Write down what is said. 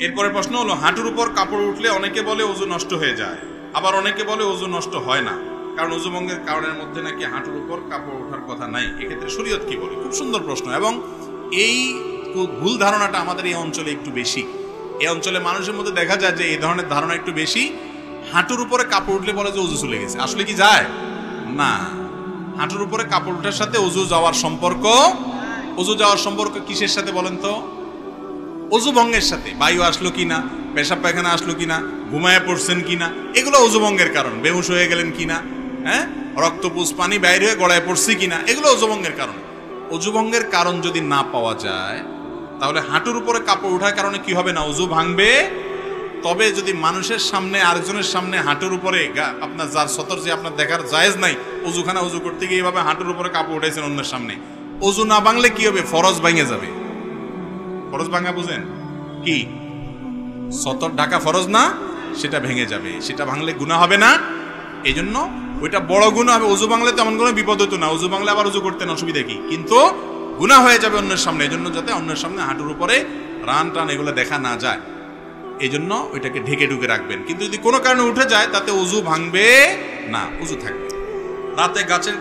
এরপরে প্রশ্ন হলো, হাঁটুর উপর কাপড় উঠলে অনেকে বলে ওযু নষ্ট হয়ে যায়, আবার অনেকে বলে ওযু নষ্ট হয় না, কারণ ওযু ভঙ্গের কারণের মধ্যে নাকি হাঁটুর উপর কাপড় ওঠার কথা নাই। এক্ষেত্রে শরীয়ত কি বলে? খুব সুন্দর প্রশ্ন, এবং এই ভুল ধারণাটা আমাদের এই অঞ্চলে একটু বেশি। এই অঞ্চলে মানুষের মধ্যে দেখা যায় যে এই ধরনের ধারণা একটু বেশি। হাঁটুর উপরে কাপড় উঠলে বলে যে ওযু চলে গেছে। আসলে কি যায় না। হাঁটুর উপরে কাপড় ওঠার সাথে ওযু যাওয়ার সম্পর্ক, ওযু যাওয়ার সম্পর্ক কিসের সাথে বলেন তো? ওযু ভঙ্গের সাথে। বায়ু আসলো কিনা, পেশাব পায়খানা আসলো কিনা, ঘুমায় পড়ছেন কিনা, এগুলো ওযু ভঙ্গের কারণ। বেহুশ হয়ে গেলেন কিনা, হ্যাঁ, রক্তপুষ পানি বাইরে হয়ে গড়ায় পড়ছি কিনা, এগুলো ওযু ভঙ্গের কারণ। ওযু ভঙ্গের কারণ যদি না পাওয়া যায়, তাহলে হাঁটুর উপরে কাপড় ওঠার কারণে কি হবে না, ওযু ভাঙবে। তবে যদি মানুষের সামনে, আরেকজনের সামনে হাঁটুর উপরে আপনার যার সতর যে আপনার দেখার জায়েজ নাই, ওযুখানা ওযু করতে গিয়ে এইভাবে হাঁটুর উপরে কাপড় উঠাইছেন অন্যের সামনে, ওযু না ভাঙলে কি হবে? ফরজ ভেঙে যাবে। ফরজ ভাঙা বুঝেন কি? সতর ঢাকা ফরজ না, সেটা ভেঙে যাবে। সেটা ভাঙলে গুনাহ হবে না, এই জন্য ওইটা বড় গুনাহ হবে। ওযু ভাঙলে তেমন কোনো বিপদ হতো না, ওযু ভাঙলে আবার ওযু করতেন, অসুবিধা কি? কিন্তু গুনাহ হয়ে যাবে অন্যের সামনে। এই জন্য যাতে অন্যের সামনে হাঁটুর উপরে রান টান এগুলো দেখা না যায়, এই জন্য ওইটাকে ঢেকে ঢুকে রাখবেন। কিন্তু যদি কোনো কারণে উঠে যায়, তাতে ওযু ভাঙবে না, ওযু থাকবে। রাতে গাছের